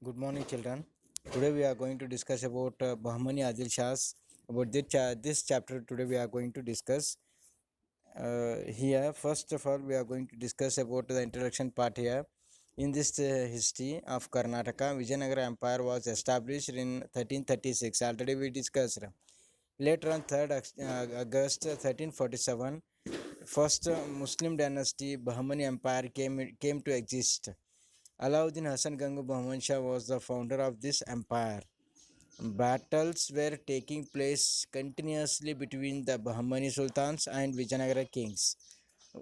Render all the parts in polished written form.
Good morning, children. Today we are going to discuss about Bahmani Adil Shahs. About this chapter, today we are going to discuss here. First of all, we are going to discuss about the introduction part here. In this history of Karnataka, Vijayanagara Empire was established in 1336. Already we discussed. Later on, 3rd August 1347, first Muslim dynasty Bahmani Empire came to exist. Alauddin Hassan Gangu Bahman Shah was the founder of this empire. Battles were taking place continuously between the Bahmani sultans and Vijayanagara kings.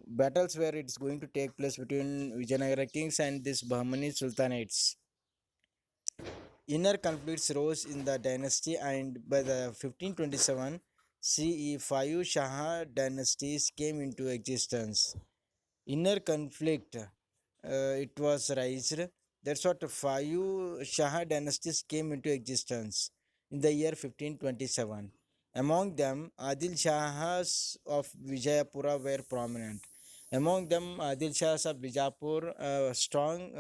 Battles where it's going to take place between Vijayanagara kings and this Bahmani sultanates. Inner conflicts rose in the dynasty, and by the 1527 CE, five Shah dynasties came into existence. Inner conflict, it was raised. That's what five Shah dynasties came into existence in the year 1527. Among them, Adil Shahs of Vijayapura were prominent. Among them, Adil Shahs of Vijapur, strong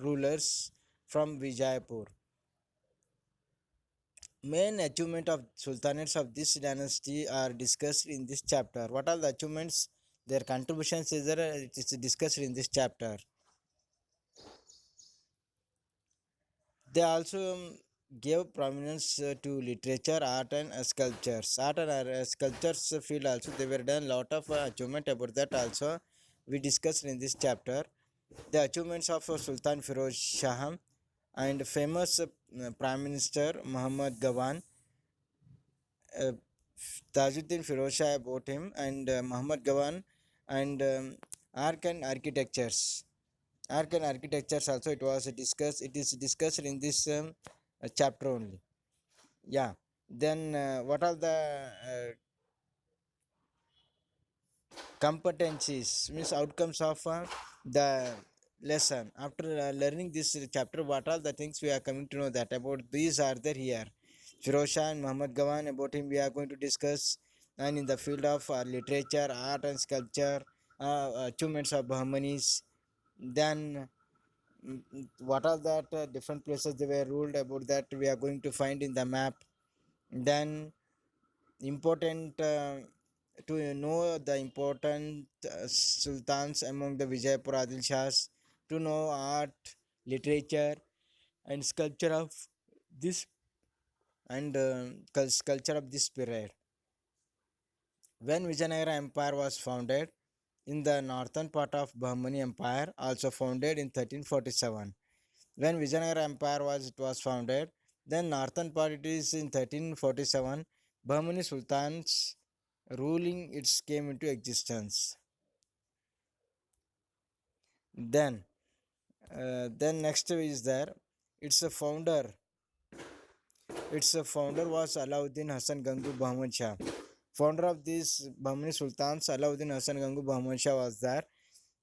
rulers from Vijayapur. Main achievement of sultanates of this dynasty are discussed in this chapter. What are the achievements? Their contributions is there? It is discussed in this chapter. They also gave prominence to literature, art, and sculptures. Art and sculptures field also they were done lot of achievement about that also. We discussed in this chapter the achievements of Sultan Firoz Shah and famous Prime Minister Muhammad Gawan. uh, Tajuddin Firoz Shah about him and Muhammad Gawan and Arc and Architectures. Arc and Architectures also it was discussed. It is discussed in this chapter only. Yeah. Then what are the competencies means outcomes of the lesson after learning this chapter? What are the things we are coming to know that about these are there here? Firoz Shah and Muhammad Gawan, about him we are going to discuss. And in the field of literature, art and sculpture, achievements of Bahmanis. Then what are that different places they were ruled, about that we are going to find in the map. Then important to know the important sultans among the Vijayapur Adil Shahs, to know art, literature, and sculpture of this and culture of this period. When Vijayanagara Empire was founded, in the northern part of Bahmani Empire, also founded in 1347. When Vijayanagara Empire was founded, then northern part it is in 1347. Bahmani Sultans ruling its came into existence. Then, then next is there. Its a founder. Its founder was Alauddin Hassan Gangu Bahman Shah. Founder of these Bahmani Sultans, Alauddin Hassan Gangu Bahman Shah was there.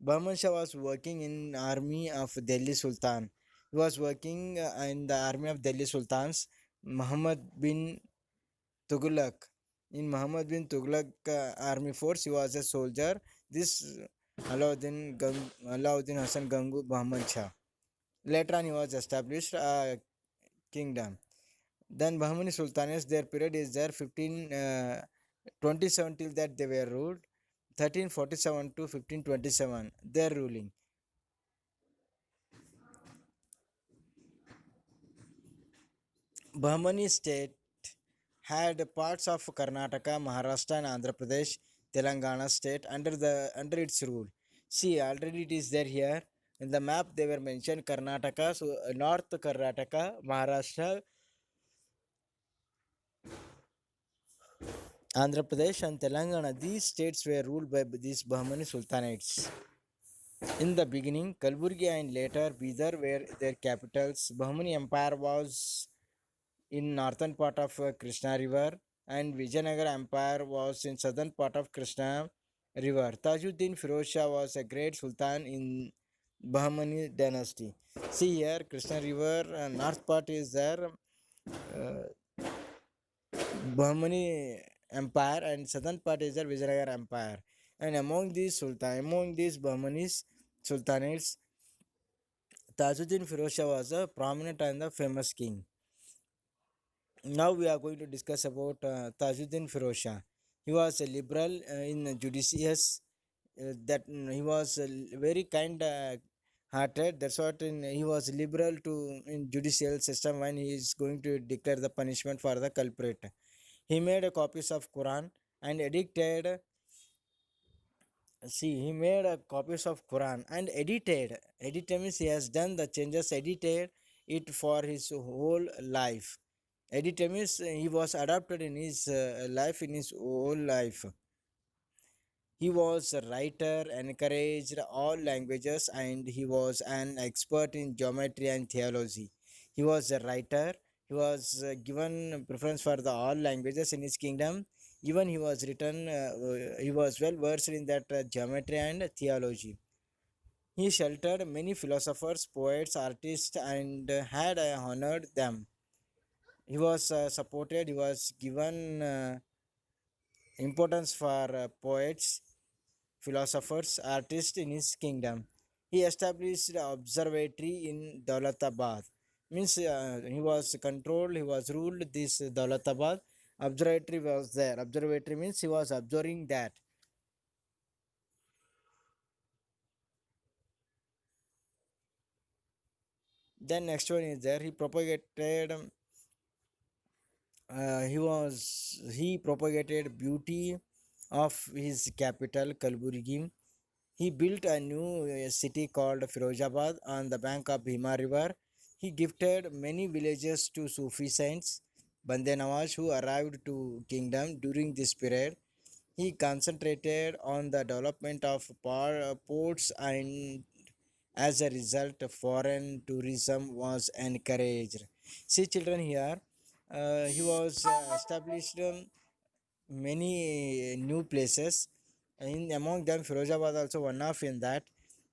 Bahman Shah was working in army of Delhi Sultan. He was working in the army of Delhi Sultans. Muhammad bin Tughlaq. In Muhammad bin Tughlaq army force, he was a soldier. This Alauddin Hassan Gangu Bahman Shah. Later on, he was established a kingdom. Then Bahmani Sultanates, their period is there 1527 till that they were ruled. 1347 to 1527, their ruling. Bahmani state had parts of Karnataka, Maharashtra, and Andhra Pradesh, Telangana state under its rule. See, already it is there here in the map. They were mentioned Karnataka, so North Karnataka, Maharashtra, Andhra Pradesh, and Telangana. These states were ruled by these Bahmani Sultanates. In the beginning, Kalburgi and later Bidar were their capitals. Bahmani Empire was in northern part of Krishna River, and Vijayanagara Empire was in southern part of Krishna River. Tajuddin Firoz Shah was a great sultan in Bahmani dynasty. See here, Krishna River north part is there, Bahmani Empire, and southern part is there Vijayanagara Empire. And among these Bahmanis sultanates, Tajuddin Firoz Shah was a prominent and a famous king. Now we are going to discuss about Tajuddin Firoz Shah. He was a liberal in judicious. That he was very kind hearted. That's what he was liberal to in judicial system when he is going to declare the punishment for the culprit. He made copies of Quran and edited. See, he made copies of Quran and edited. Edited means he has done the changes, edited it for his whole life. Edited means he was adapted in his life, in his whole life. He was a writer, encouraged all languages, and he was an expert in geometry and theology. He was a writer. He was given preference for the all languages in his kingdom. Even he was well versed in that geometry and theology. He sheltered many philosophers, poets, artists, and had honored them. He was supported. He was given importance for poets, philosophers, artists in his kingdom. He established an observatory in Daulatabad. Means he was controlled, he was ruled this Daulatabad. Observatory was there. Observatory means he was observing that. Then next one is there. He propagated beauty of his capital Kalburgi. He built a new city called Firozabad on the bank of Bhima River. He gifted many villages to Sufi saints, Bande Nawaz, who arrived to kingdom during this period. He concentrated on the development of ports, and as a result, foreign tourism was encouraged. See, children, here he was established many new places. In among them, Firozabad also one of in that.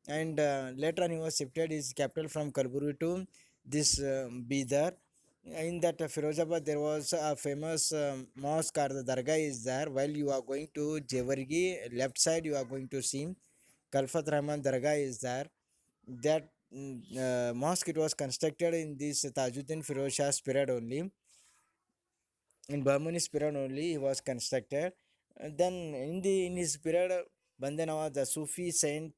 And later on, he was shifted his capital from Kalburgi to this Bidar. In that Firozabad, there was a famous mosque or the dargah is there. While you are going to Jewargi, left side you are going to see Kalfat Rahman dargah is there. That mosque it was constructed in this Tajuddin Firoz Shah's period only. In Bahmani's period only he was constructed. Then in his period, Bandana was the Sufi saint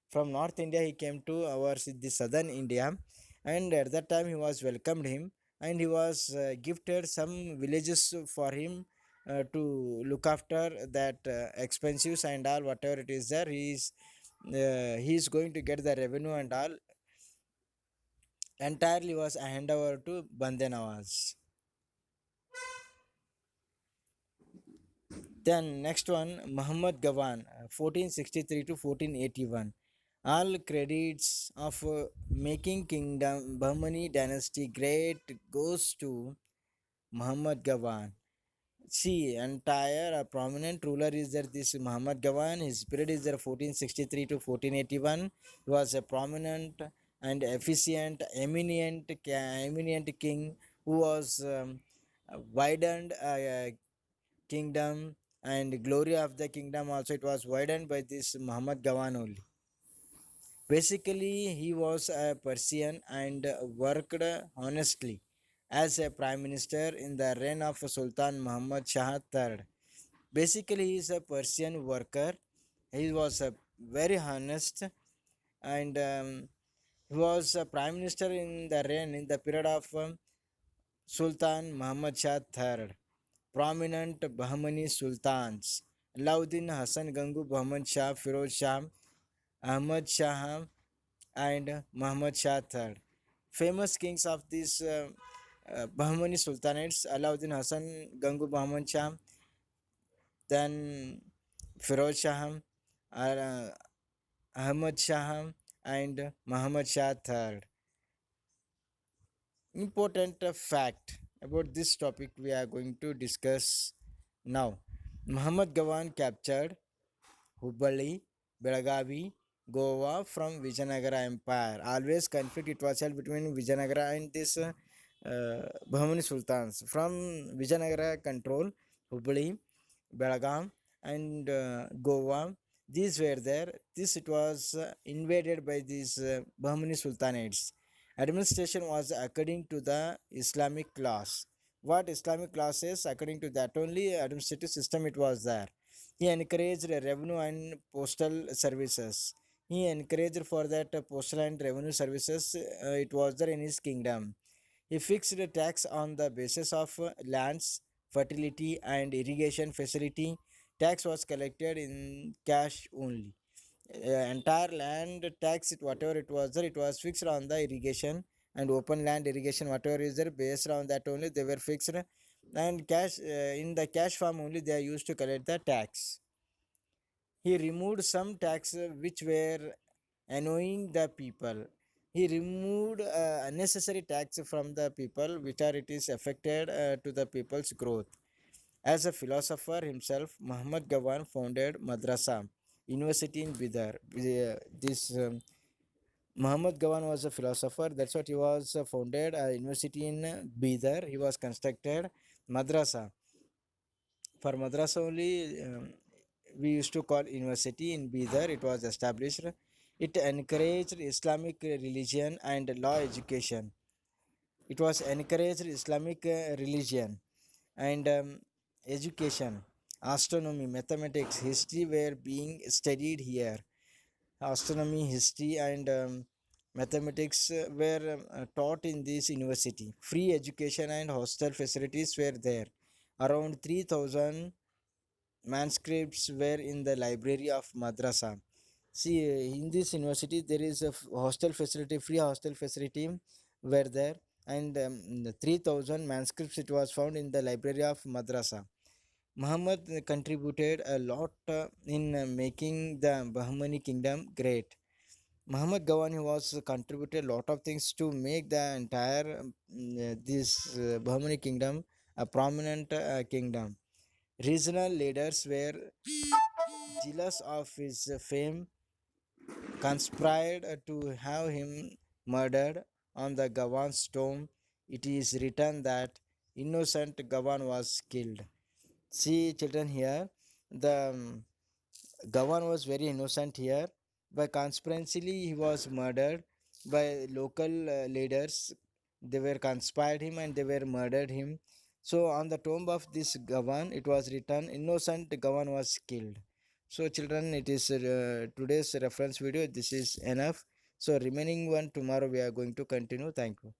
from North India. He came to our the southern India, and at that time he was welcomed him, and he was gifted some villages for him to look after that expenses and all whatever it is there. He is going to get the revenue and all entirely was hand over to Bande Nawaz. Then next one, Muhammad Gawan, 1463 to 1481. All credits of making Kingdom Bahmani dynasty great goes to Muhammad Gawan. See, entire prominent ruler is there. This Muhammad Gawan. His period is there 1463 to 1481. He was a prominent and efficient, eminent king who was widened kingdom, and glory of the kingdom also it was widened by this Muhammad Gawan only. Basically, he was a Persian and worked honestly as a prime minister in the reign of Sultan Muhammad Shah III. Basically, he is a Persian worker. He was a very honest, and he was a prime minister in the reign in the period of Sultan Muhammad Shah III. Prominent Bahmani sultans Alauddin Hassan Gangu Bahman Shah, Firoz Shah, Ahmad Shah, and Muhammad Shah III. Famous kings of these Bahmani sultanates Alauddin Hassan Gangu Bahman Shah, then Firoz Shah, Ahmad Shah, and Muhammad Shah III. Important fact about this topic we are going to discuss now. Muhammad Gawan captured Hubballi, Belagavi, Goa from Vijayanagara Empire. Always conflict it was held between Vijayanagara and this Bahmani sultans. From Vijayanagara control Hubballi, Belagavi, and Goa. These were there. This it was invaded by these Bahmani Sultanates. Administration was according to the Islamic laws. What Islamic law says, according to that only administrative system it was there. He encouraged revenue and postal services. He encouraged for that postal and revenue services. It was there in his kingdom. He fixed a tax on the basis of lands, fertility, and irrigation facility. Tax was collected in cash only. Entire land tax, whatever it was there, it was fixed on the irrigation and open land irrigation, whatever is there, based on that only they were fixed. And cash in the cash form only they are used to collect the tax. He removed some tax which were annoying the people. He removed unnecessary tax from the people which are it is affected to the people's growth. As a philosopher himself, Muhammad Gawan founded Madrasa University in Bidar. This Muhammad Gawan was a philosopher. That's what he was founded a university in Bidar. He was constructed madrasa. For madrasa only, we used to call university in Bidar. It was established. It encouraged Islamic religion and law education. It was encouraged Islamic religion and education, astronomy, mathematics, history were being studied here. Astronomy, history, and mathematics were taught in this university. Free education and hostel facilities were there. Around 3,000 manuscripts were in the library of madrasa. See, in this university, there is a hostel facility, free hostel facility were there, and 3,000 manuscripts it was found in the library of madrasa. Muhammad contributed a lot in making the Bahmani kingdom great. Muhammad Gawani was contributed a lot of things to make the entire this Bahmani kingdom a prominent kingdom. Regional leaders were jealous of his fame, conspired to have him murdered on the Gawan's tomb. It is written that innocent Gawan was killed. See, children, here the Gawan was very innocent here. By conspiracy, he was murdered by local leaders. They were conspired him and they were murdered him. So on the tomb of this Gawan, it was written, innocent Gawan was killed. So children, it is today's reference video. This is enough. So remaining one tomorrow we are going to continue. Thank you.